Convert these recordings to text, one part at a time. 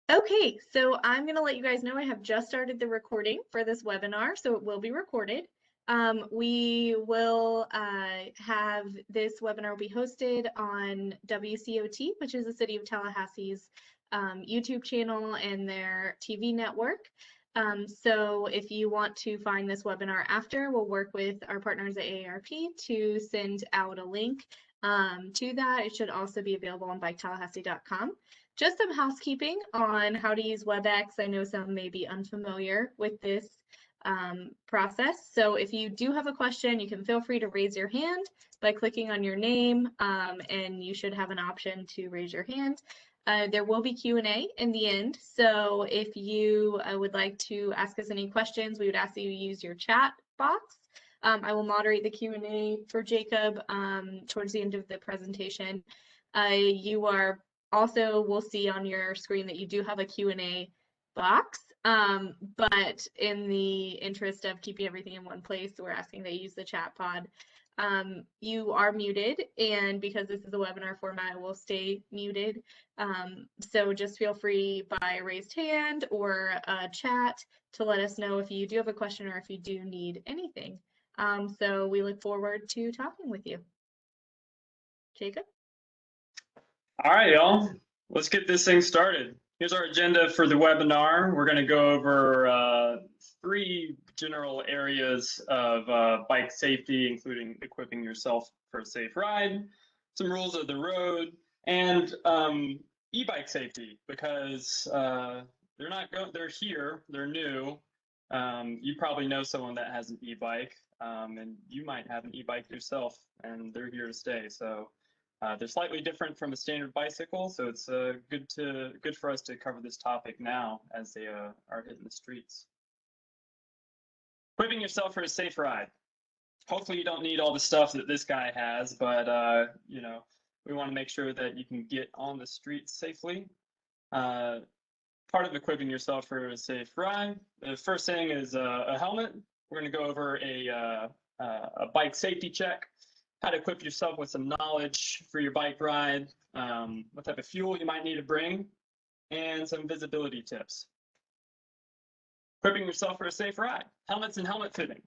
Okay, so I'm going to let you guys know I have just started the recording for this webinar, so it will be recorded. We will have this webinar will be hosted on WCOT, which is the City of Tallahassee's YouTube channel and their TV network. So if you want to find this webinar after, we'll work with our partners at AARP to send out a link to that. It should also be available on biketallahassee.com. Just some housekeeping on how to use WebEx. I know some may be unfamiliar with this process. So if you do have a question, you can feel free to raise your hand by clicking on your name, and you should have an option to raise your hand. There will be Q&A in the end. So if you would like to ask us any questions, we would ask that you use your chat box. I will moderate the Q&A for Jacob towards the end of the presentation. You are also, we'll see on your screen that you do have a Q&A box, but in the interest of keeping everything in one place, we're asking that you use the chat pod. You are muted, and because this is a webinar format, it will stay muted. So just feel free by raised hand or chat to let us know if you do have a question or if you do need anything. So we look forward to talking with you. Jacob? All right, y'all, let's get this thing started. Here's our agenda for the webinar. We're going to go over 3 general areas of bike safety, including equipping yourself for a safe ride, some rules of the road, and e-bike safety, because they're here, they're new. You probably know someone that has an e-bike, and you might have an e-bike yourself, and they're here to stay. So they're slightly different from a standard bicycle, so it's good for us to cover this topic now as they are hitting the streets. Equipping yourself for a safe ride. Hopefully you don't need all the stuff that this guy has, but you know, we want to make sure that you can get on the streets safely. Part of equipping yourself for a safe ride, the first thing is a helmet. We're going to go over a bike safety check, how to equip yourself with some knowledge for your bike ride, what type of fuel you might need to bring, and some visibility tips. Equipping yourself for a safe ride, helmets and helmet fitting.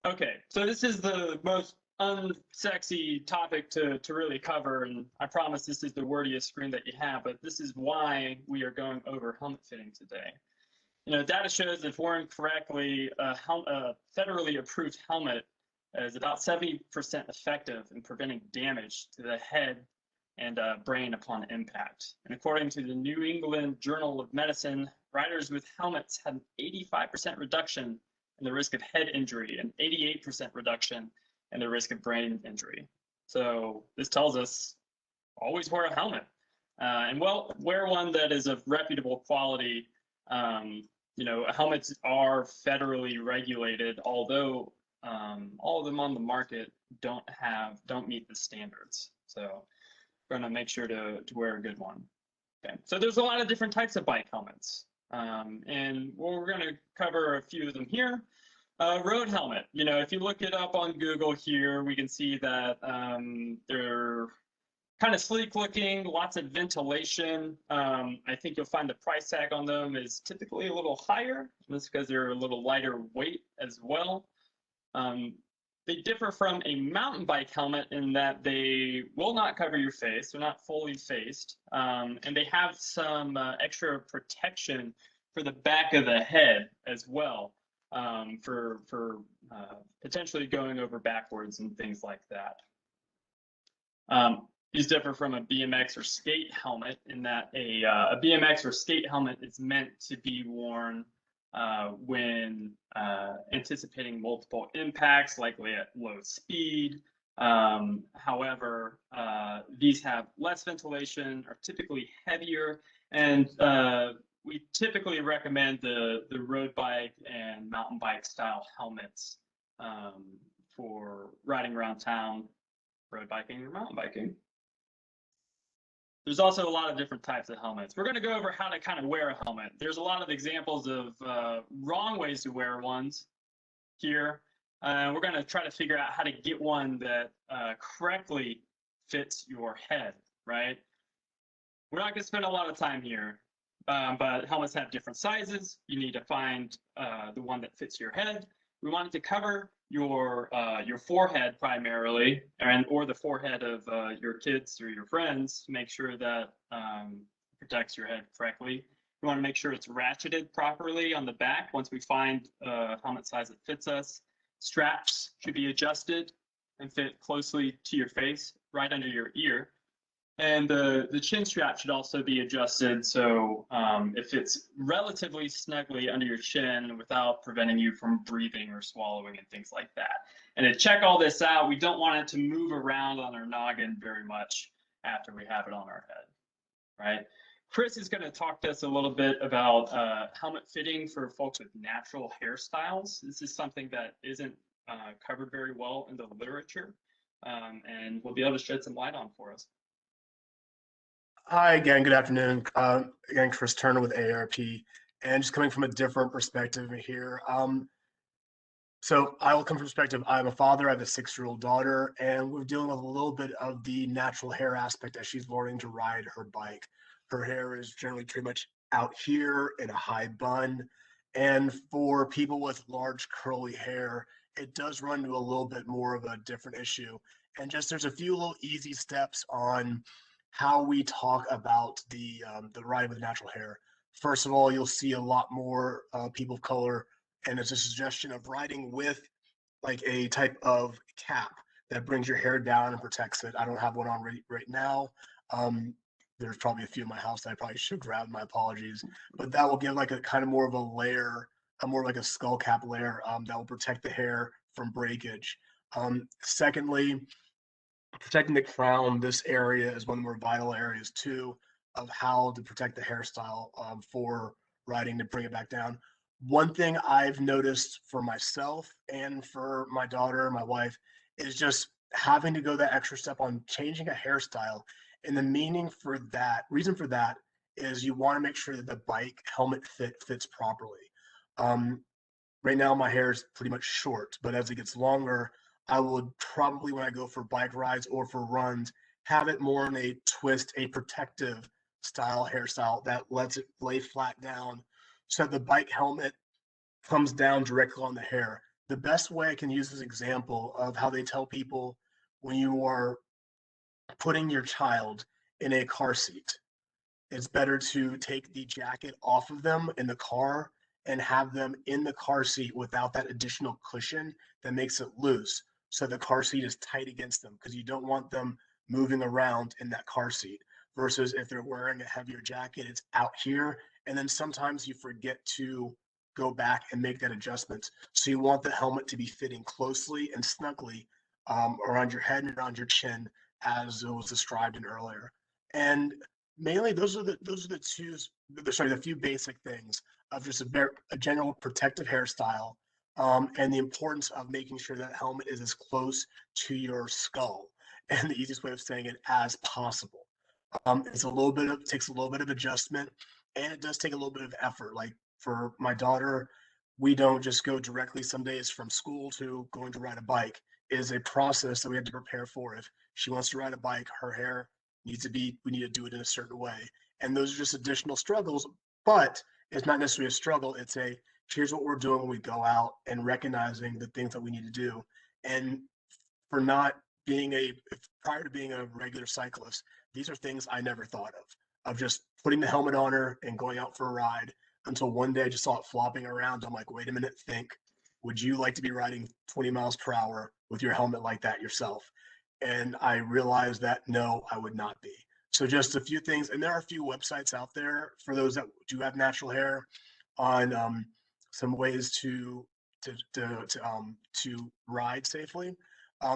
Okay, so this is the most unsexy topic to really cover, and I promise this is the wordiest screen that you have, but this is why we are going over helmet fitting today. You know, data shows if worn correctly, a federally approved helmet is about 70% effective in preventing damage to the head and brain upon impact. And according to the New England Journal of Medicine, riders with helmets had an 85% reduction in the risk of head injury and 88% reduction in the risk of brain injury. So this tells us always wear a helmet, and well, wear one that is of reputable quality. You know, helmets are federally regulated, although all of them on the market don't meet the standards. So we're going to make sure to wear a good one. Okay, so there's a lot of different types of bike helmets, and we're going to cover a few of them here. Road helmet, you know, if you look it up on Google here, we can see that they're kind of sleek looking, lots of ventilation. I think you'll find the price tag on them is typically a little higher. That's because they're a little lighter weight as well. They differ from a mountain bike helmet in that they will not cover your face. They're not fully faced, and they have some extra protection for the back of the head as well, for potentially going over backwards and things like that. These differ from a BMX or skate helmet in that a BMX or skate helmet is meant to be worn when anticipating multiple impacts, likely at low speed. However, these have less ventilation, are typically heavier, and we typically recommend the road bike and mountain bike style helmets for riding around town, road biking or mountain biking. There's also a lot of different types of helmets. We're going to go over how to kind of wear a helmet. There's a lot of examples of wrong ways to wear ones here. We're going to try to figure out how to get one that correctly fits your head, right? We're not going to spend a lot of time here, but helmets have different sizes. You need to find the one that fits your head. We want it to cover your forehead primarily, or the forehead of your kids or your friends to make sure that protects your head correctly. We want to make sure it's ratcheted properly on the back. Once we find a helmet size that fits us, straps should be adjusted and fit closely to your face, right under your ear. And the chin strap should also be adjusted so it fits relatively snugly under your chin without preventing you from breathing or swallowing and things like that. And to check all this out, we don't want it to move around on our noggin very much after we have it on our head, right? Chris is going to talk to us a little bit about helmet fitting for folks with natural hairstyles. This is something that isn't covered very well in the literature, and we'll be able to shed some light on for us. Hi again, good afternoon. Again, Chris Turner with AARP, and just coming from a different perspective here. So I will come from perspective, I'm a father, I have a 6-year-old daughter, and we're dealing with a little bit of the natural hair aspect as she's learning to ride her bike. Her hair is generally pretty much out here in a high bun, and for people with large curly hair, it does run to a little bit more of a different issue. And just there's a few little easy steps on how we talk about the riding with natural hair. First of all, you'll see a lot more people of color, and it's a suggestion of riding with like a type of cap that brings your hair down and protects it. I don't have one on right now. There's probably a few in my house that I probably should grab, my apologies, but that will give like a kind of more of a layer, more like a skull cap layer that will protect the hair from breakage. Secondly, protecting the crown, this area is one of the more vital areas too of how to protect the hairstyle for riding to bring it back down. One thing I've noticed for myself and for my daughter, my wife, is just having to go that extra step on changing a hairstyle. And the reason for that is you want to make sure that the bike helmet fits properly. Right now my hair is pretty much short, but as it gets longer, I would probably, when I go for bike rides or for runs, have it more in a twist, a protective style hairstyle that lets it lay flat down so that the bike helmet comes down directly on the hair. The best way I can use this example of how they tell people when you are putting your child in a car seat, it's better to take the jacket off of them in the car and have them in the car seat without that additional cushion that makes it loose. So the car seat is tight against them because you don't want them moving around in that car seat versus if they're wearing a heavier jacket, it's out here. And then sometimes you forget to go back and make that adjustment. So you want the helmet to be fitting closely and snugly around your head and around your chin as it was described in earlier. And mainly those are the few basic things of just a general protective hairstyle and the importance of making sure that helmet is as close to your skull and the easiest way of saying it as possible. Takes a little bit of adjustment, and it does take a little bit of effort. Like for my daughter, we don't just go directly some days from school to going to ride a bike. It is a process that we have to prepare for. If she wants to ride a bike, her hair we need to do it in a certain way. And those are just additional struggles, but it's not necessarily a struggle. It's here's what we're doing when we go out and recognizing the things that we need to do. And for not being prior to being a regular cyclist, these are things I never thought of just putting the helmet on her and going out for a ride until one day I just saw it flopping around. I'm like, wait a minute, would you like to be riding 20 miles per hour with your helmet like that yourself? And I realized that no, I would not be. So just a few things, and there are a few websites out there for those that do have natural hair on some ways to ride safely.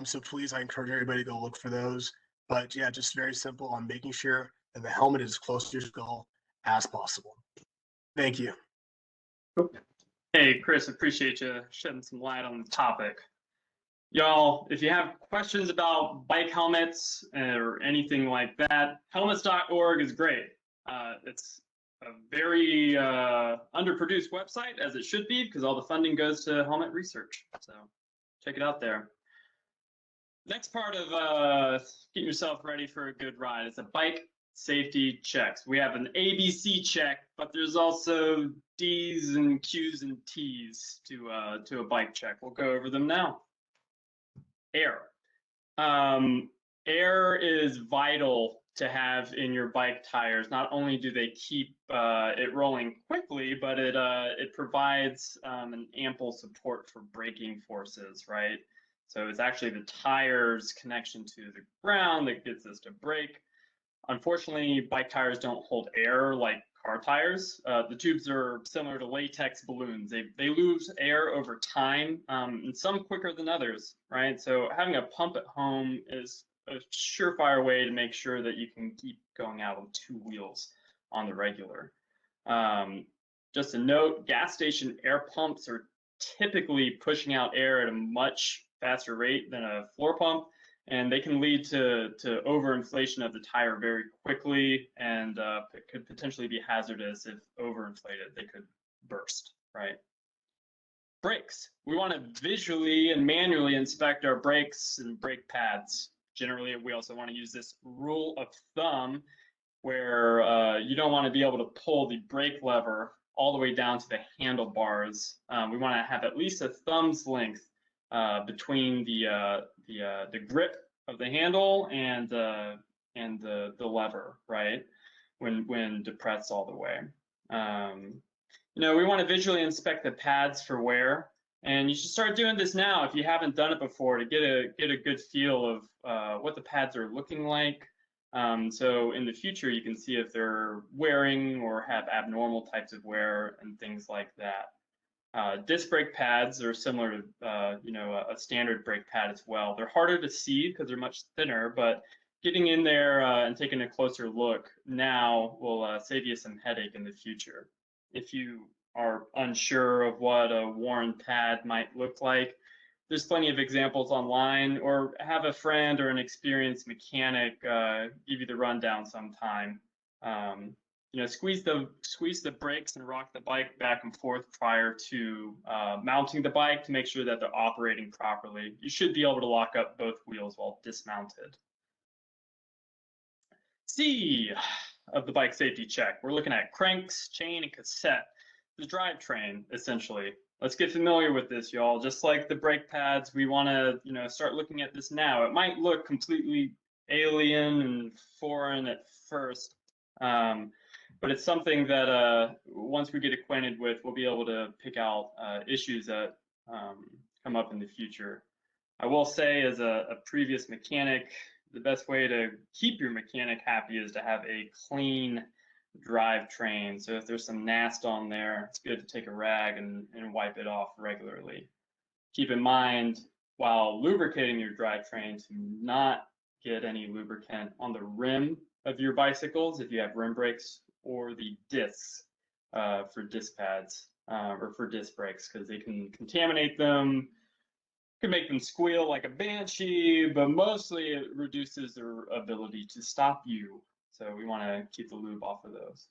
So please, I encourage everybody to go look for those. But yeah, just very simple on making sure that the helmet is as close to your skull as possible. Thank you. Hey, Chris, appreciate you shedding some light on the topic. Y'all, if you have questions about bike helmets or anything like that, helmets.org is great. It's a very underproduced website, as it should be, because all the funding goes to helmet research. So check it out there. Next part of getting yourself ready for a good ride is a bike safety checks. We have an ABC check, but there's also D's and Q's and T's to a bike check. We'll go over them now. Air. Air is vital to have in your bike tires. Not only do they keep it rolling quickly, but it provides an ample support for braking forces, right? So it's actually the tire's connection to the ground that gets us to brake. Unfortunately, bike tires don't hold air like car tires. The tubes are similar to latex balloons. They lose air over time, and some quicker than others, right? So having a pump at home is a surefire way to make sure that you can keep going out on two wheels on the regular. Just a note, gas station air pumps are typically pushing out air at a much faster rate than a floor pump, and they can lead to overinflation of the tire very quickly, and it could potentially be hazardous if overinflated. They could burst, right? Brakes. We want to visually and manually inspect our brakes and brake pads. Generally, we also want to use this rule of thumb where you don't want to be able to pull the brake lever all the way down to the handlebars. We want to have at least a thumb's length between the grip of the handle and the lever, right? When depressed all the way. You know, we want to visually inspect the pads for wear, and you should start doing this now if you haven't done it before to get a good feel of what the pads are looking like. So in the future, you can see if they're wearing or have abnormal types of wear and things like that. Disc brake pads are similar to you know, a standard brake pad as well. They're harder to see because they're much thinner, but getting in there and taking a closer look now will save you some headache in the future. If you are unsure of what a worn pad might look like, there's plenty of examples online, or have a friend or an experienced mechanic give you the rundown sometime. You know, squeeze the brakes and rock the bike back and forth prior to mounting the bike to make sure that they're operating properly. You should be able to lock up both wheels while dismounted. C of the bike safety check. We're looking at cranks, chain, and cassette. The drivetrain, essentially. Let's get familiar with this, y'all. Just like the brake pads, we want to, you know, start looking at this now. It might look completely alien and foreign at first, but it's something that once we get acquainted with, we'll be able to pick out issues that come up in the future. I will say, as a previous mechanic, the best way to keep your mechanic happy is to have a clean drivetrain. So if there's some nast on there, it's good to take a rag and wipe it off regularly. Keep in mind, while lubricating your drivetrain, to not get any lubricant on the rim of your bicycles if you have rim brakes, or the discs for disc pads or for disc brakes, because they can contaminate them, can make them squeal like a banshee, but mostly it reduces their ability to stop you. So we want to keep the lube off of those.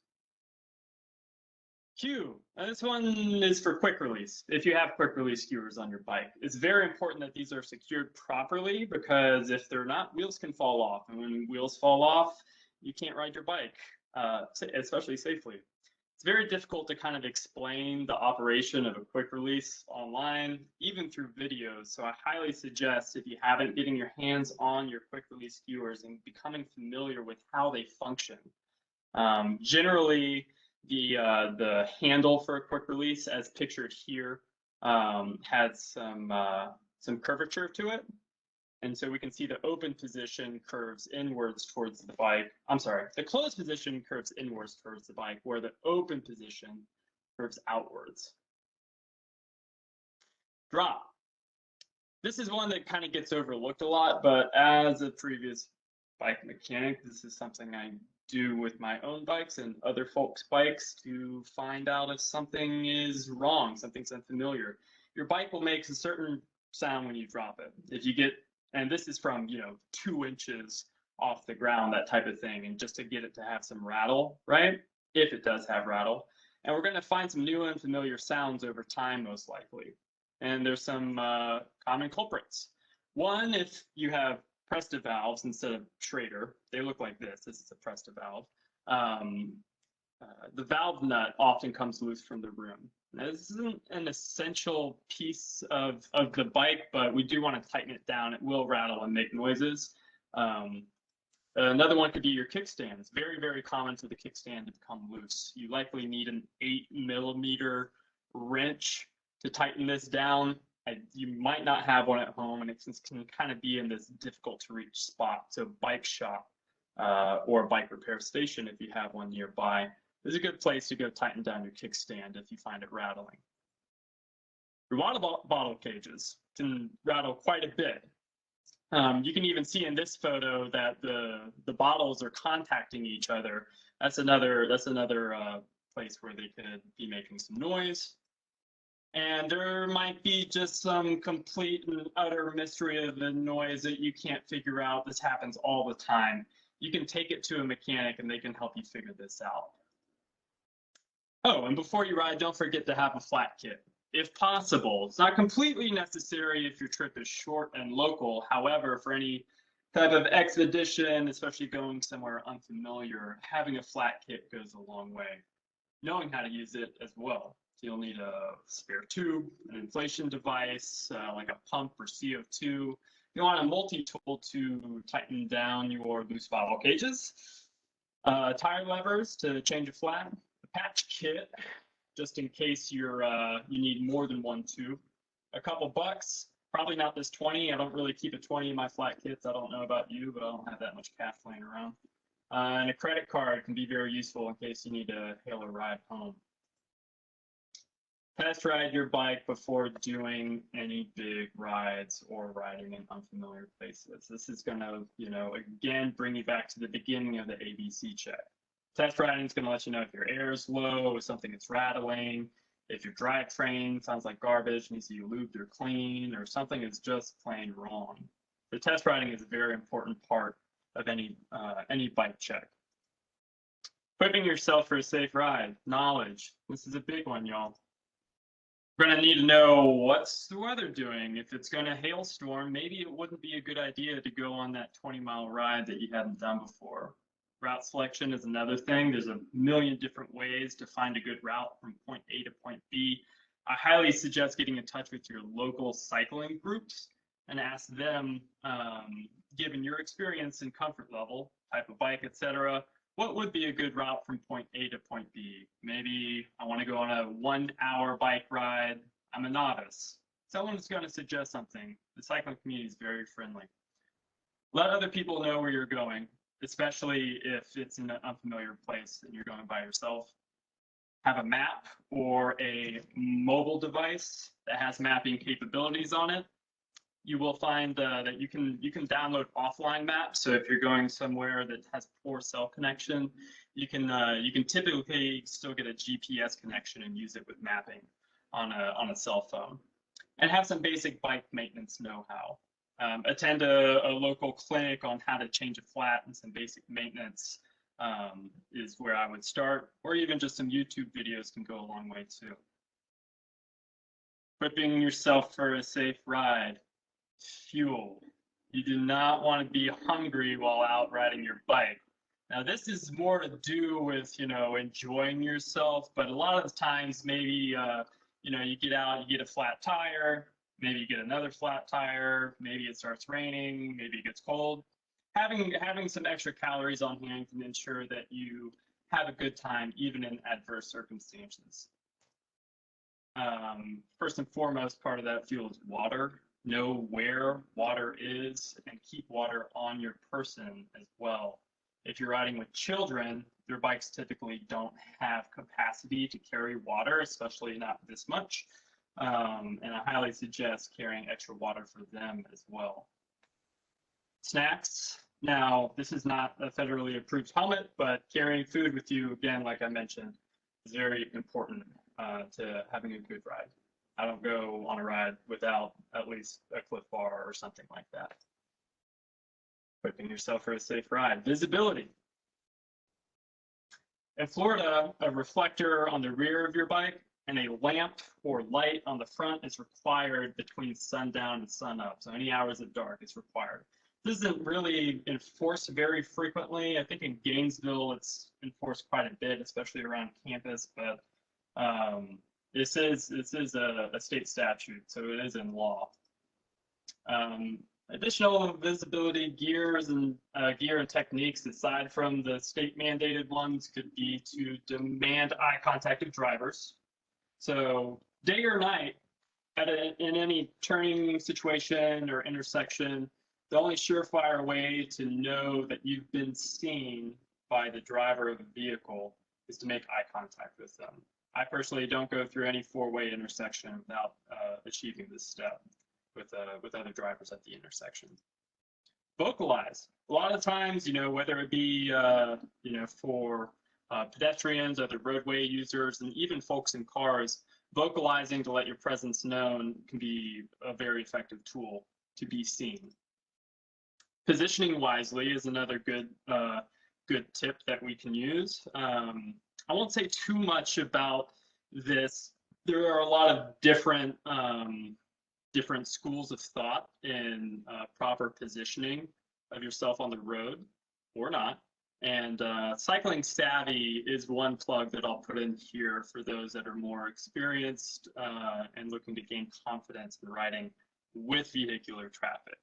Q, this one is for quick release. If you have quick release skewers on your bike, it's very important that these are secured properly, because if they're not, wheels can fall off. And when wheels fall off, you can't ride your bike, especially safely. It's very difficult to kind of explain the operation of a quick release online, even through videos. So I highly suggest, if you haven't, getting your hands on your quick release skewers and becoming familiar with how they function. Generally, the handle for a quick release, as pictured here, has some curvature to it. And so we can see the open position curves inwards towards the bike. I'm sorry, the closed position curves inwards towards the bike, where the open position curves outwards. Drop. This is one that kind of gets overlooked a lot, but as a previous bike mechanic, this is something I do with my own bikes and other folks' bikes to find out if something is wrong, something's unfamiliar. Your bike will make a certain sound when you drop it. If you get, and this is from, you know, 2 inches off the ground, that type of thing, and just to get it to have some rattle, right? If it does have rattle. And we're going to find some new and familiar sounds over time, most likely. And there's some common culprits. One, if you have Presta valves instead of Schrader. They look like this. This is a Presta valve. The valve nut often comes loose from the rim. Now, this isn't an essential piece of the bike, but we do want to tighten it down. It will rattle and make noises. Another one could be your kickstand. It's very, very common for the kickstand to become loose. You likely need an 8mm wrench to tighten this down. You might not have one at home, and it can kind of be in this difficult to reach spot. So bike shop or bike repair station, if you have one nearby, is a good place to go tighten down your kickstand if you find it rattling. Your water bottle cages can rattle quite a bit. You can even see in this photo that the bottles are contacting each other. That's another place where they could be making some noise. And there might be just some complete and utter mystery of the noise that you can't figure out. This happens all the time. You can take it to a mechanic and they can help you figure this out. Oh, and before you ride, don't forget to have a flat kit, if possible. It's not completely necessary if your trip is short and local. However, for any type of expedition, especially going somewhere unfamiliar, having a flat kit goes a long way. Knowing how to use it as well. So you'll need a spare tube, an inflation device, like a pump or CO2. You want a multi-tool to tighten down your loose bottle cages. Tire levers to change a flat. A patch kit, just in case you need more than one tube. A couple bucks, probably not this 20. I don't really keep a 20 in my flat kits. I don't know about you, but I don't have that much cash laying around. And a credit card can be very useful in case you need to hail a ride home. Test ride your bike before doing any big rides or riding in unfamiliar places. This is going to, again, bring you back to the beginning of the ABC check. Test riding is going to let you know if your air is low, if something is rattling, if your drivetrain sounds like garbage, needs to be lubed or clean, or something is just plain wrong. The test riding is a very important part of any bike check. Equipping yourself for a safe ride. Knowledge. This is a big one, y'all. We're going to need to know what's the weather doing. If it's going to hailstorm, maybe it wouldn't be a good idea to go on that 20-mile ride that you hadn't done before. Route selection is another thing. There's a million different ways to find a good route from point A to point B. I highly suggest getting in touch with your local cycling groups and ask them, given your experience and comfort level, type of bike, etc., what would be a good route from point A to point B? Maybe I want to go on a 1-hour bike ride. I'm a novice. Someone's going to suggest something. The cycling community is very friendly. Let other people know where you're going, especially if it's in an unfamiliar place and you're going by yourself. Have a map or a mobile device that has mapping capabilities on it. You will find that you can download offline maps. So if you're going somewhere that has poor cell connection, you can typically still get a GPS connection and use it with mapping on a cell phone. And have some basic bike maintenance know-how. Attend a local clinic on how to change a flat, and some basic maintenance is where I would start, or even just some YouTube videos can go a long way too. Equipping yourself for a safe ride. Fuel. You do not want to be hungry while out riding your bike. Now, this is more to do with, enjoying yourself, but a lot of the times maybe, you get out, you get a flat tire, maybe you get another flat tire, maybe it starts raining, maybe it gets cold. Having some extra calories on hand can ensure that you have a good time, even in adverse circumstances. First and foremost, part of that fuel is water. Know where water is and keep water on your person as well. If you're riding with children, their bikes typically don't have capacity to carry water, especially not this much. And I highly suggest carrying extra water for them as well. Snacks. Now, this is not a federally approved helmet, but carrying food with you, again, like I mentioned, is very important to having a good ride. I don't go on a ride without at least a Cliff Bar or something like that. Equipping yourself for a safe ride. Visibility. In Florida, a reflector on the rear of your bike and a lamp or light on the front is required between sundown and sunup. So any hours of dark is required. This isn't really enforced very frequently. I think in Gainesville it's enforced quite a bit, especially around campus. But this is a state statute, so it is in law. Additional visibility gears and gear and techniques aside from the state mandated ones could be to demand eye contact of drivers. So day or night, in any turning situation or intersection, the only surefire way to know that you've been seen by the driver of a vehicle is to make eye contact with them. I personally don't go through any four-way intersection without achieving this step with other drivers at the intersection. Vocalize. A lot of times, whether it be, for pedestrians, other roadway users, and even folks in cars, vocalizing to let your presence known can be a very effective tool to be seen. Positioning wisely is another good tip that we can use. I won't say too much about this. There are a lot of different schools of thought in proper positioning of yourself on the road or not. And cycling savvy is one plug that I'll put in here for those that are more experienced and looking to gain confidence in riding with vehicular traffic.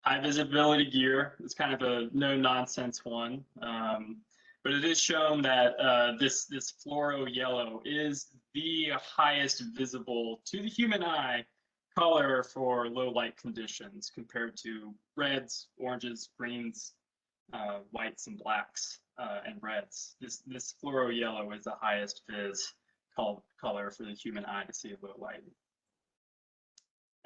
High visibility gear is kind of a no-nonsense one, but it is shown that this fluoro yellow is the highest visible to the human eye color for low light conditions compared to reds, oranges, greens, whites and blacks and reds. This fluoro yellow is the highest vis color for the human eye to see at low light.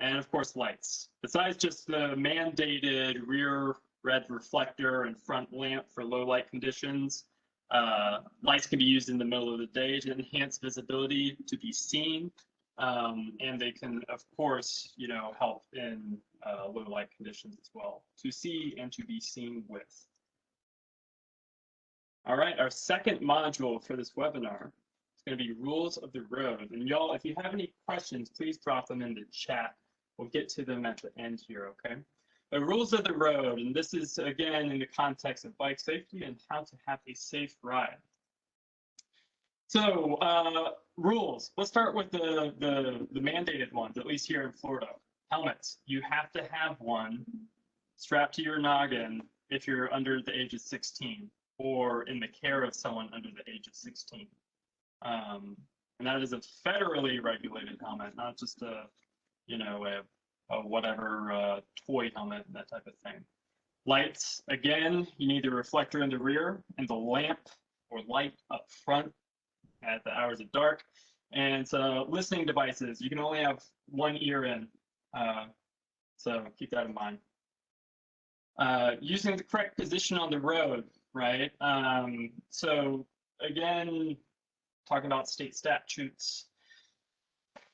And of course, lights. Besides just the mandated rear red reflector and front lamp for low light conditions, lights can be used in the middle of the day to enhance visibility, to be seen, and they can, of course, help in low light conditions as well, to see and to be seen with. All right, our second module for this webinar is going to be rules of the road. And y'all, if you have any questions, please drop them in the chat. We'll get to them at the end here, okay? The rules of the road, and this is, again, in the context of bike safety and how to have a safe ride. So, rules. Let's start with the mandated ones, at least here in Florida. Helmets. You have to have one strapped to your noggin if you're under the age of 16 or in the care of someone under the age of 16. And that is a federally regulated helmet, not just a whatever toy helmet, that type of thing. Lights, again, you need the reflector in the rear and the lamp or light up front at the hours of dark. And listening devices, you can only have one ear in, so keep that in mind. Using the correct position on the road, right? So again, talking about state statutes,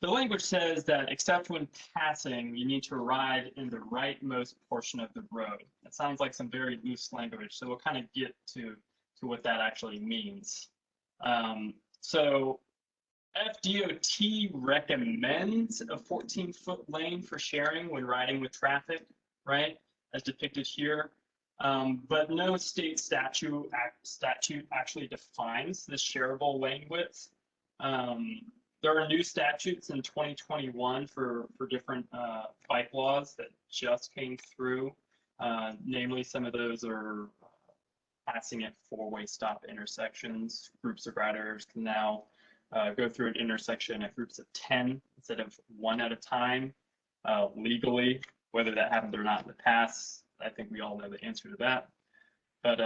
the language says that except when passing, you need to ride in the rightmost portion of the road. That sounds like some very loose language, so we'll kind of get to what that actually means. So FDOT recommends a 14-foot lane for sharing when riding with traffic, right, as depicted here. But no state statute actually defines the shareable lane width. There are new statutes in 2021 for different bike laws that just came through. Namely, some of those are passing at four-way stop intersections. Groups of riders can now go through an intersection at groups of 10 instead of one at a time legally. Whether that happened or not in the past, I think we all know the answer to that. But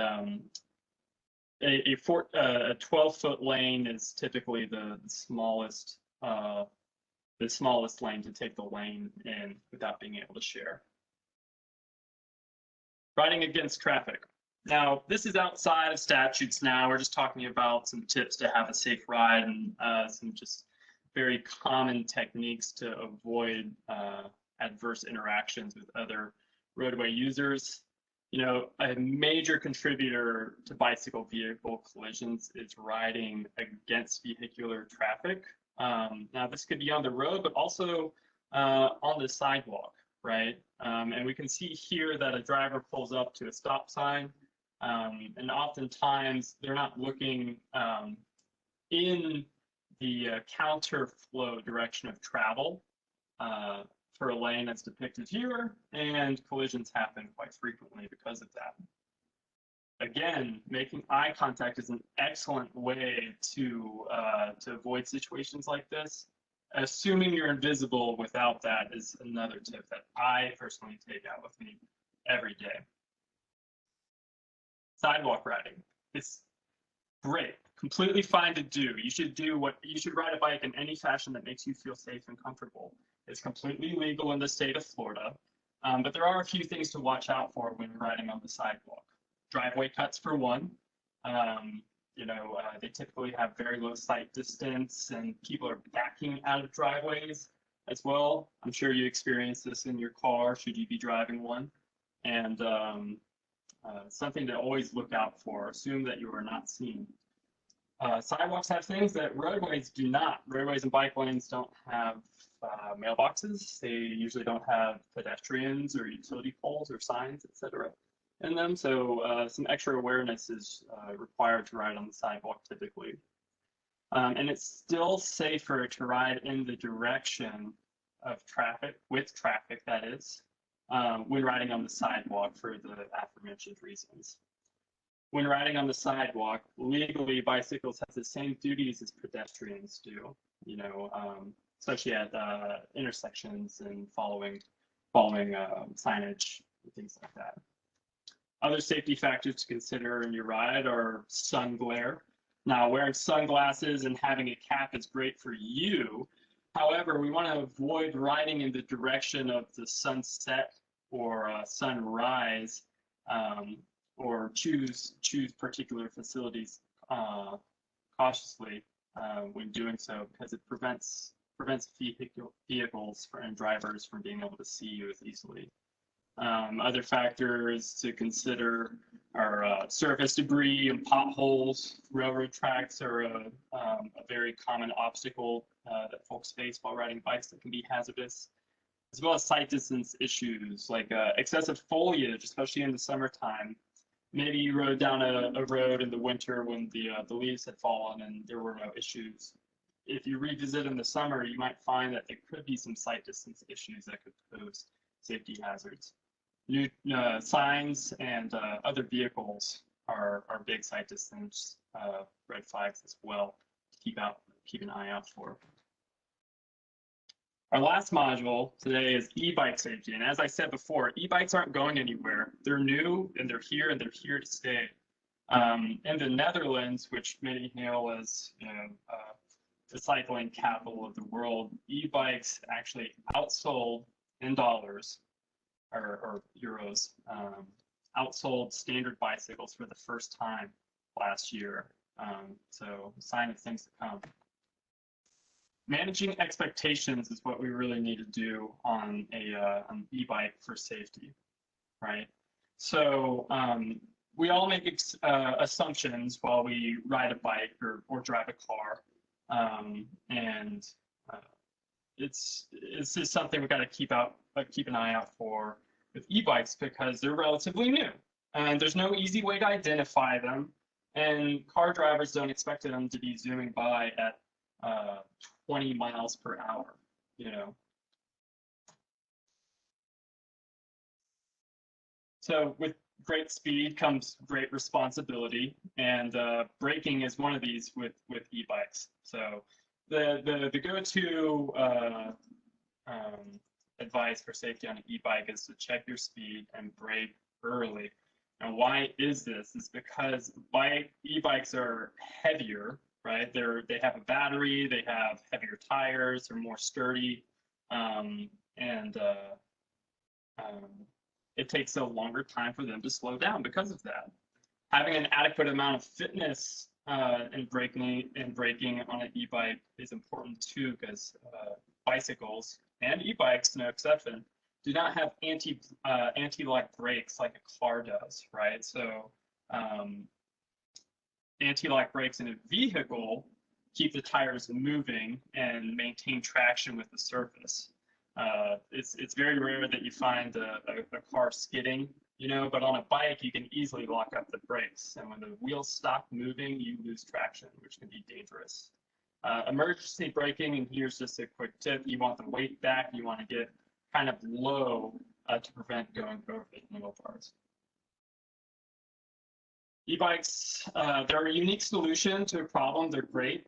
a 12-foot lane is typically the smallest lane to take the lane in without being able to share. Riding against traffic. Now, this is outside of statutes now. We're just talking about some tips to have a safe ride and some just very common techniques to avoid adverse interactions with other roadway users. A major contributor to bicycle vehicle collisions is riding against vehicular traffic. Now, this could be on the road, but also on the sidewalk, right? And we can see here that a driver pulls up to a stop sign, and oftentimes they're not looking in the counterflow direction of travel for a lane that's depicted here, and collisions happen quite frequently because of that. Again, making eye contact is an excellent way to avoid situations like this. Assuming you're invisible without that is another tip that I personally take out with me every day. Sidewalk riding. It's great, completely fine to do. You should ride a bike in any fashion that makes you feel safe and comfortable. It's completely legal in the state of Florida, but there are a few things to watch out for when you're riding on the sidewalk. Driveway cuts for one. They typically have very low sight distance, and people are backing out of driveways as well. I'm sure you experience this in your car, should you be driving one. And something to always look out for. Assume that you are not seen. Sidewalks have things that roadways do not. Roadways and bike lanes don't have mailboxes. They usually don't have pedestrians or utility poles or signs, etc. in them. So some extra awareness is required to ride on the sidewalk typically. And it's still safer to ride in the direction of traffic, with traffic that is, when riding on the sidewalk for the aforementioned reasons. When riding on the sidewalk, legally, bicycles have the same duties as pedestrians do, especially at intersections and following signage and things like that. Other safety factors to consider in your ride are sun glare. Now, wearing sunglasses and having a cap is great for you. However, we want to avoid riding in the direction of the sunset or sunrise, or choose particular facilities cautiously when doing so, because it prevents vehicles and drivers from being able to see you as easily. Other factors to consider are surface debris and potholes. Railroad tracks are a very common obstacle that folks face while riding bikes that can be hazardous, as well as sight distance issues like excessive foliage, especially in the summertime. Maybe you rode down a road in the winter when the leaves had fallen and there were no issues. If you revisit in the summer, you might find that there could be some sight distance issues that could pose safety hazards. New signs and other vehicles are big sight distance red flags as well to keep an eye out for. Our last module today is e-bike safety, and as I said before, e-bikes aren't going anywhere. They're new and they're here to stay. In the Netherlands, which many hail as the cycling capital of the world, e-bikes actually outsold in dollars or euros, outsold standard bicycles for the first time last year. So a sign of things to come. Managing expectations is what we really need to do on an e-bike for safety, right? So we all make assumptions while we ride a bike or drive a car, and it's just something we've got to keep an eye out for with e-bikes, because they're relatively new and there's no easy way to identify them, and car drivers don't expect them to be zooming by at 20 miles per hour, So with great speed comes great responsibility, and braking is one of these with e-bikes. So the go-to advice for safety on an e-bike is to check your speed and brake early. And why is this? It's because e-bikes are heavier, right? They have a battery, they have heavier tires, they're more sturdy, and it takes a longer time for them to slow down because of that. Having an adequate amount of fitness in braking on an e-bike is important too, because bicycles and e-bikes, no exception, do not have anti-lock brakes like a car does, right? So anti-lock brakes in a vehicle keep the tires moving and maintain traction with the surface. It's very rare that you find a car skidding, you know, but on a bike, you can easily lock up the brakes. And when the wheels stop moving, you lose traction, which can be dangerous. Emergency braking, and here's just a quick tip. You want the weight back. You want to get kind of low to prevent going over the handlebars. E-bikes, they're a unique solution to a problem. They're great.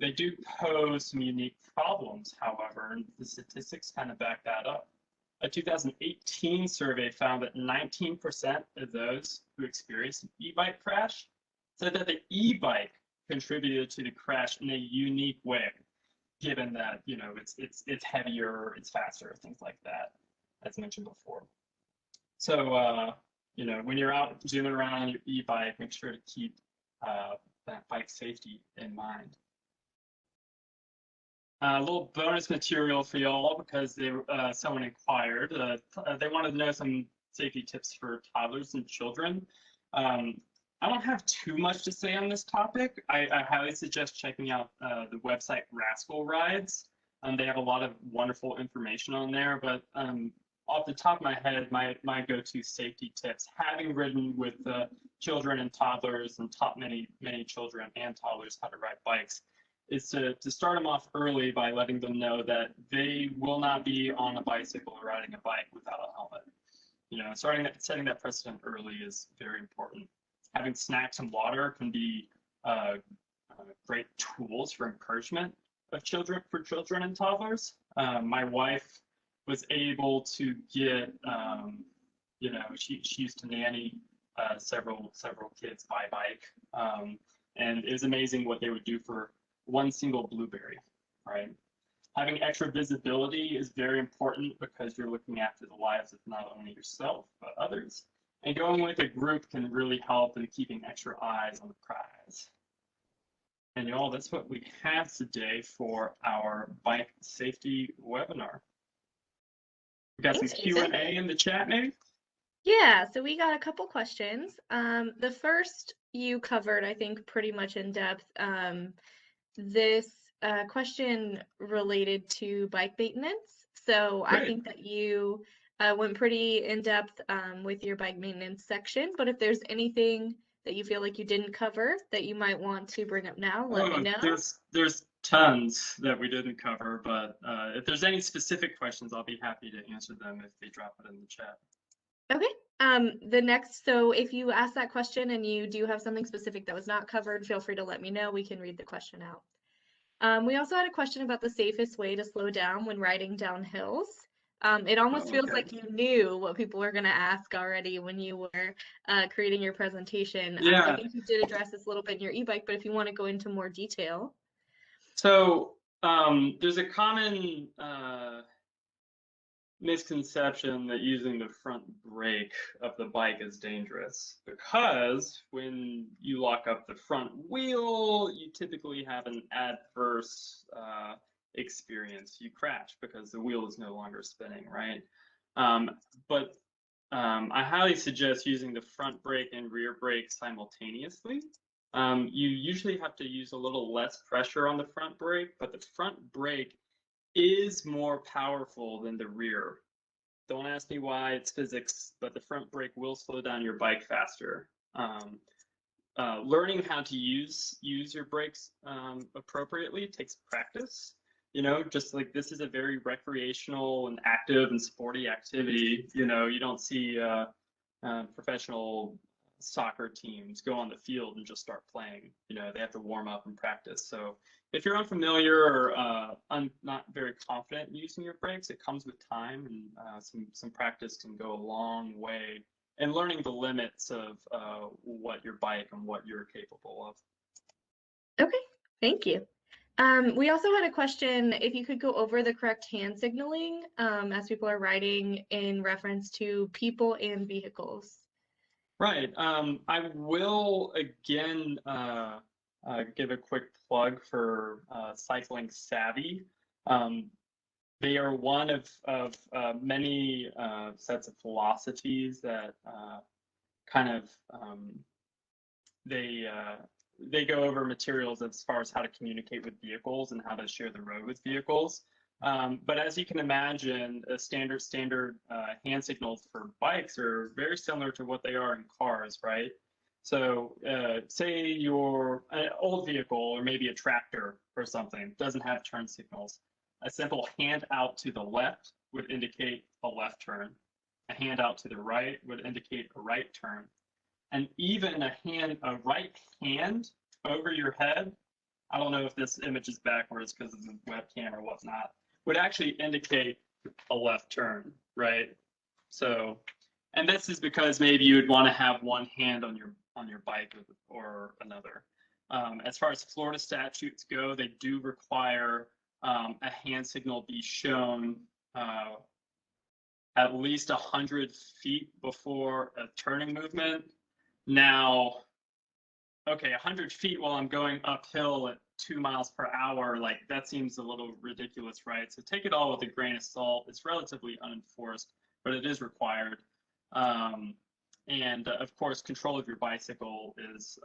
They do pose some unique problems, however, and the statistics kind of back that up. A 2018 survey found that 19% of those who experienced an e-bike crash said that the e-bike contributed to the crash in a unique way, given that, you know, it's heavier, it's faster, things like that, as mentioned before. So, you know, when you're out zooming around on your e-bike, make sure to keep that bike safety in mind. A little bonus material for y'all because someone inquired. They wanted to know some safety tips for toddlers and children. I don't have too much to say on this topic. I highly suggest checking out the website Rascal Rides. They have a lot of wonderful information on there, but off the top of my head, my go-to safety tips, having ridden with children and toddlers and taught many children and toddlers how to ride bikes, is to start them off early by letting them know that they will not be on a bicycle or riding a bike without a helmet. You know, setting that precedent early is very important. Having snacks and water can be great tools for encouragement of children and toddlers. My wife was able to get, you know, she used to nanny several kids by bike, and it was amazing what they would do for one single blueberry, right? Having extra visibility is very important because you're looking after the lives of not only yourself, but others. And going with a group can really help in keeping extra eyes on the prize. And y'all, that's what we have today for our bike safety webinar. We got some Q&A in the chat, maybe? Yeah, so we got a couple questions. The first you covered, I think, pretty much in depth. This question related to bike maintenance. So Great. I think that you went pretty in depth with your bike maintenance section, but if there's anything that you feel like you didn't cover that you might want to bring up now, let me know. There's tons that we didn't cover, but if there's any specific questions, I'll be happy to answer them if they drop it in the chat. Okay. The next, so if you ask that question and you do have something specific that was not covered, feel free to let me know. We can read the question out. We also had a question about the safest way to slow down when riding down hills. It almost feels like you knew what people were going to ask already when you were creating your presentation. Yeah. I think you did address this a little bit in your e-bike, but if you want to go into more detail. So there's a common misconception that using the front brake of the bike is dangerous because when you lock up the front wheel, you typically have an adverse experience. You crash because the wheel is no longer spinning, right? But I highly suggest using the front brake and rear brake simultaneously. You usually have to use a little less pressure on the front brake, but the front brake is more powerful than the rear. Don't ask me why, it's physics, but the front brake will slow down your bike faster. Learning how to use your brakes appropriately takes practice. You know, just like this is a very recreational and active and sporty activity. You know, you don't see professional soccer teams go on the field and just start playing. You know, they have to warm up and practice. So if you're unfamiliar or not very confident in using your brakes, it comes with time, and some practice can go a long way in learning the limits of what your bike and what you're capable of. Okay, thank you. We also had a question if you could go over the correct hand signaling as people are riding in reference to people and vehicles. Right. I will again give a quick plug for Cycling Savvy. They are one of many sets of philosophies that kind of they go over materials as far as how to communicate with vehicles and how to share the road with vehicles. But as you can imagine, standard hand signals for bikes are very similar to what they are in cars, right? So say your old vehicle or maybe a tractor or something doesn't have turn signals. A simple hand out to the left would indicate a left turn. A hand out to the right would indicate a right turn. And even a right hand over your head, I don't know if this image is backwards because of the webcam or whatnot, would actually indicate a left turn, right? So, and this is because maybe you would want to have one hand on your bike or another. As far as Florida statutes go, they do require a hand signal be shown at least 100 feet before a turning movement. Now, okay, 100 feet while I'm going uphill at 2 miles per hour, like that seems a little ridiculous, right? So take it all with a grain of salt. It's relatively unenforced, but it is required. And of course, control of your bicycle is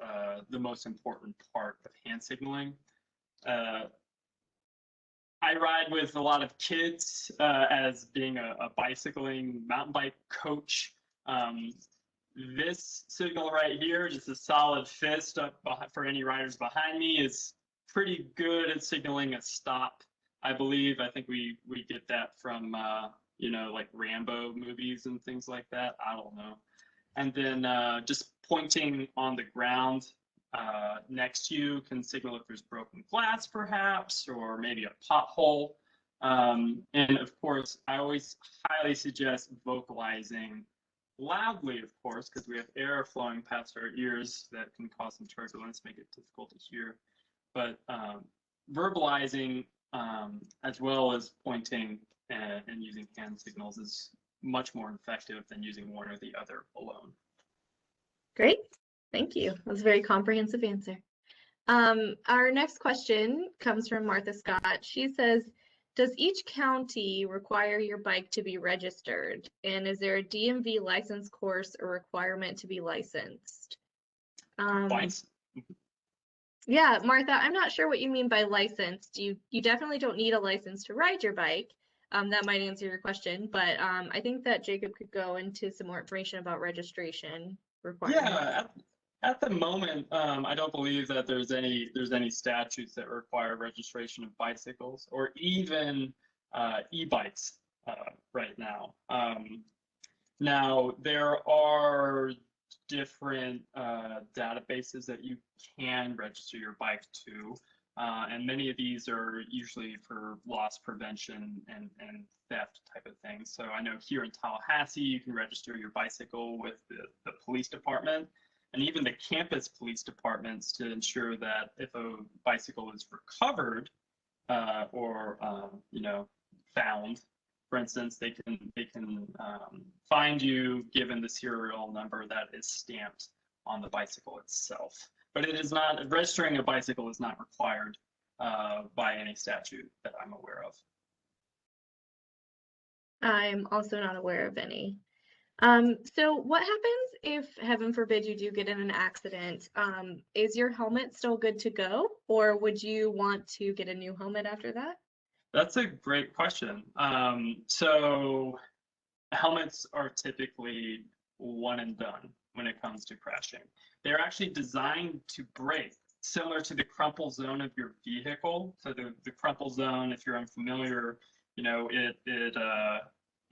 the most important part of hand signaling. I ride with a lot of kids as being a bicycling mountain bike coach. This signal right here, just a solid fist up for any riders behind me, is pretty good at signaling a stop. I believe. I think we get that from you know, like Rambo movies and things like that. I don't know. And then just pointing on the ground next to you can signal if there's broken glass, perhaps, or maybe a pothole. And of course, I always highly suggest vocalizing loudly, of course, because we have air flowing past our ears that can cause some turbulence, make it difficult to hear. But verbalizing as well as pointing and using hand signals is much more effective than using one or the other alone. Great, thank you. That was a very comprehensive answer. Our next question comes from Martha Scott. She says, does each county require your bike to be registered? And is there a DMV license course or requirement to be licensed? Yeah, Martha, I'm not sure what you mean by licensed. You definitely don't need a license to ride your bike. That might answer your question, but I think that Jacob could go into some more information about registration requirements. Yeah, at the moment, I don't believe that there's any statutes that require registration of bicycles or even e-bikes right now. Now there are different databases that you can register your bike to, and many of these are usually for loss prevention and theft type of things. So I know here in Tallahassee, you can register your bicycle with the police department and even the campus police departments to ensure that if a bicycle is recovered or you know, found, for instance, they can find you given the serial number that is stamped on the bicycle itself. But it is not, registering a bicycle is not required by any statute that I'm aware of. I'm also not aware of any. So what happens if, heaven forbid, you do get in an accident? Is your helmet still good to go, or would you want to get a new helmet after that? That's a great question. So helmets are typically one and done when it comes to crashing. They're actually designed to break, similar to the crumple zone of your vehicle. So the crumple zone, if you're unfamiliar, you know,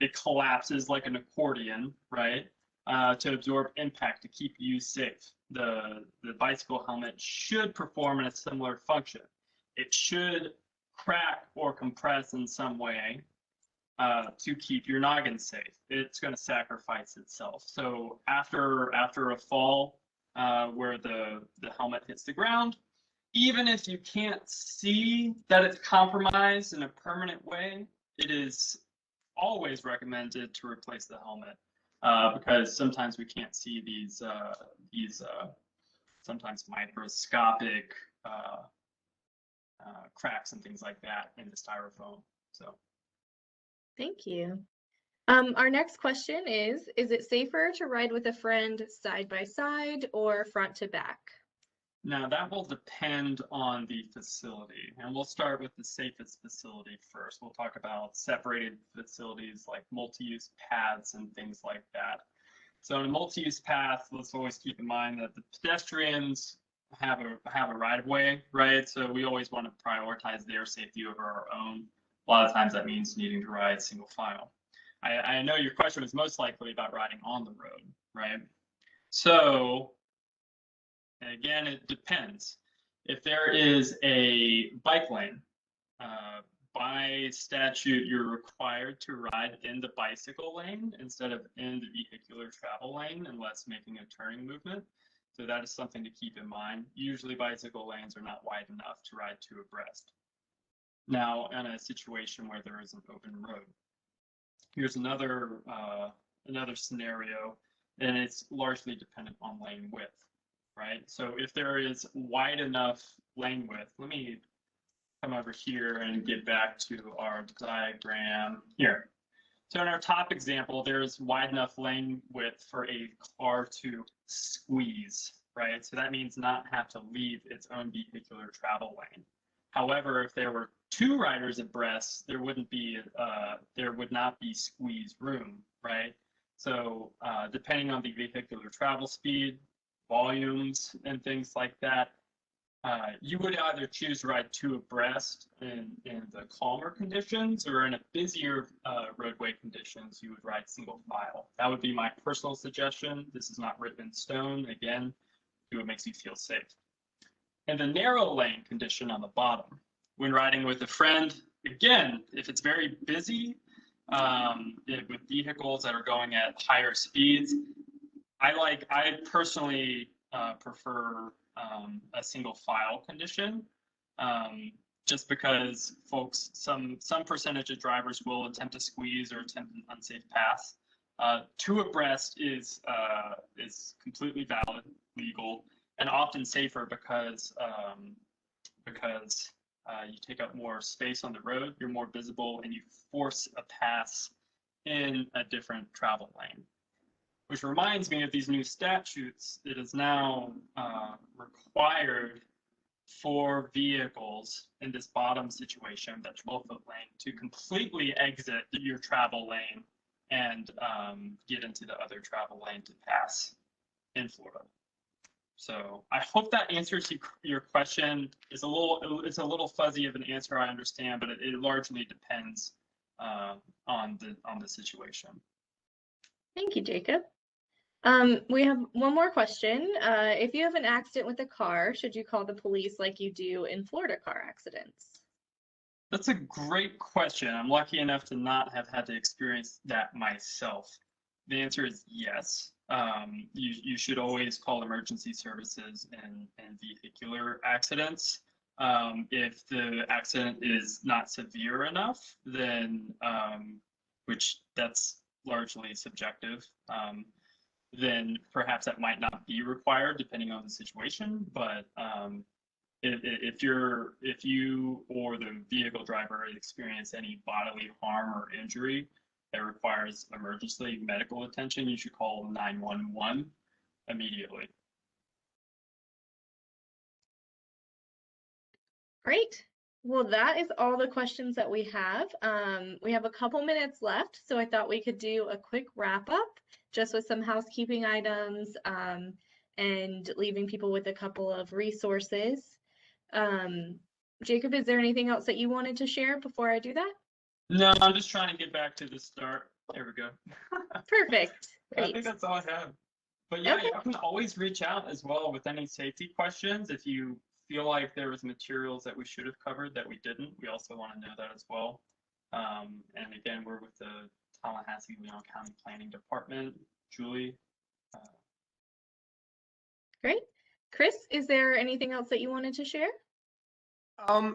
it collapses like an accordion, right? To absorb impact to keep you safe. The bicycle helmet should perform in a similar function. It should crack or compress in some way to keep your noggin safe. It's going to sacrifice itself. So after a fall where the helmet hits the ground, even if you can't see that it's compromised in a permanent way, it is always recommended to replace the helmet because sometimes we can't see these sometimes microscopic cracks and things like that in the styrofoam. So. Thank you. Our next question is it safer to ride with a friend side by side or front to back? Now that will depend on the facility, and we'll start with the safest facility first. We'll talk about separated facilities like multi-use paths and things like that. So in a multi-use path, let's always keep in mind that the pedestrians have a right of way, right? So we always want to prioritize their safety over our own. A lot of times that means needing to ride single file. I know your question was most likely about riding on the road, right? So, and again, it depends. If there is a bike lane, by statute, you're required to ride in the bicycle lane instead of in the vehicular travel lane unless making a turning movement. So that is something to keep in mind. Usually bicycle lanes are not wide enough to ride two abreast. Now, in a situation where there is an open road, here's another scenario, and it's largely dependent on lane width, right? So if there is wide enough lane width, let me come over here and get back to our diagram here. So in our top example, there's wide enough lane width for a car to squeeze, right? So that means not have to leave its own vehicular travel lane. However, if there were two riders abreast, there would not be squeeze room, right? So depending on the vehicular travel speed, volumes, and things like that, you would either choose to ride two abreast in the calmer conditions, or in a busier roadway conditions, you would ride single file. That would be my personal suggestion. This is not written in stone. Again, do what makes you feel safe. And the narrow lane condition on the bottom, when riding with a friend, again, if it's very busy with vehicles that are going at higher speeds, I personally prefer a single file condition, just because folks, some percentage of drivers will attempt to squeeze or attempt an unsafe pass. Two abreast is completely valid, legal, and often safer because you take up more space on the road, you're more visible, and you force a pass in a different travel lane. Which reminds me of these new statutes. It is now required for vehicles in this bottom situation, that 12-foot lane, to completely exit your travel lane and get into the other travel lane to pass in Florida. So I hope that answers your question. It's a little fuzzy of an answer, I understand, but it largely depends on the situation. Thank you, Jacob. We have one more question. If you have an accident with a car, should you call the police like you do in Florida car accidents? That's a great question. I'm lucky enough to not have had to experience that myself. The answer is yes. You should always call emergency services in vehicular accidents. If the accident is not severe enough, then, which that's largely subjective, then perhaps that might not be required depending on the situation. But if you or the vehicle driver experience any bodily harm or injury that requires emergency medical attention, you should call 911 immediately. Great. Well, that is all the questions that we have. We have a couple minutes left, so I thought we could do a quick wrap up just with some housekeeping items and leaving people with a couple of resources. Jacob, is there anything else that you wanted to share before I do that? No, I'm just trying to get back to the start. There we go. Perfect. Great. I think that's all I have. But yeah, Okay. you can always reach out as well with any safety questions. If you feel like there was materials that we should have covered that we didn't, we also want to know that as well. And again, we're with the Tallahassee-Leon County Planning Department. Julie. Great. Chris, is there anything else that you wanted to share?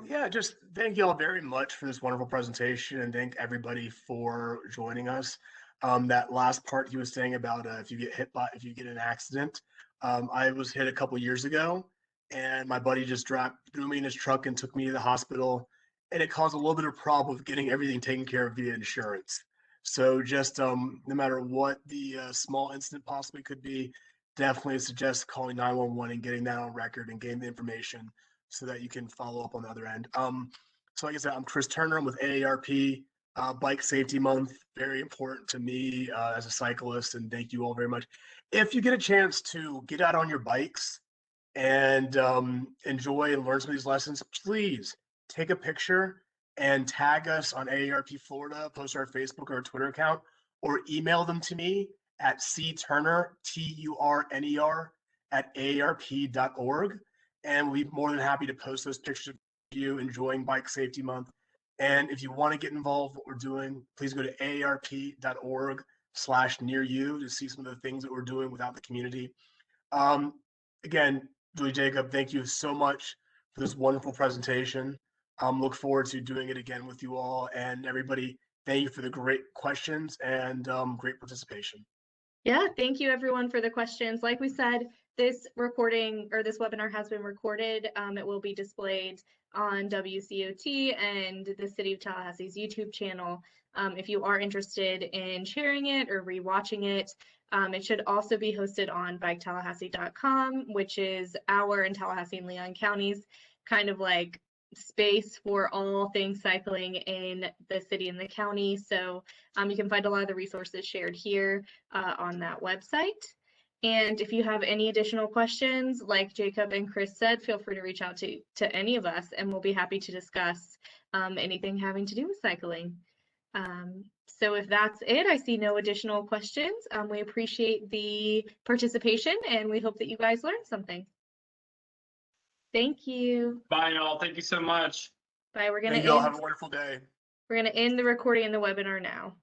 Yeah, just thank you all very much for this wonderful presentation, and thank everybody for joining us. That last part he was saying about if you get in an accident, I was hit a couple years ago, and my buddy just threw me in his truck and took me to the hospital, and it caused a little bit of problem with getting everything taken care of via insurance. So just no matter what the small incident possibly could be, definitely suggest calling 911 and getting that on record and getting the information so that you can follow up on the other end. So like I said, I'm Chris Turner. I'm with AARP. Bike Safety Month, very important to me as a cyclist, and thank you all very much. If you get a chance to get out on your bikes and enjoy and learn some of these lessons, please take a picture and tag us on AARP Florida, post our Facebook or our Twitter account, or email them to me at cturner, Turner, at aarp.org. And we'll be more than happy to post those pictures of you enjoying Bike Safety Month. And if you want to get involved with what we're doing, please go to aarp.org/near-you to see some of the things that we're doing without the community. Again, Julie, Jacob, thank you so much for this wonderful presentation. Look forward to doing it again with you all. And everybody, thank you for the great questions and great participation. Yeah, thank you everyone for the questions. Like we said, this recording or this webinar has been recorded. It will be displayed on WCOT and the City of Tallahassee's YouTube channel. If you are interested in sharing it or rewatching it, it should also be hosted on biketallahassee.com, which is our and Tallahassee and Leon counties kind of like space for all things cycling in the city and the county. So you can find a lot of the resources shared here on that website. And if you have any additional questions, like Jacob and Chris said, feel free to reach out to any of us and we'll be happy to discuss anything having to do with cycling. So if that's it, I see no additional questions. We appreciate the participation and we hope that you guys learned something. Thank you. Bye, y'all. Thank you so much. Bye. Thank you all. Have a wonderful day. We're gonna end the recording in the webinar now.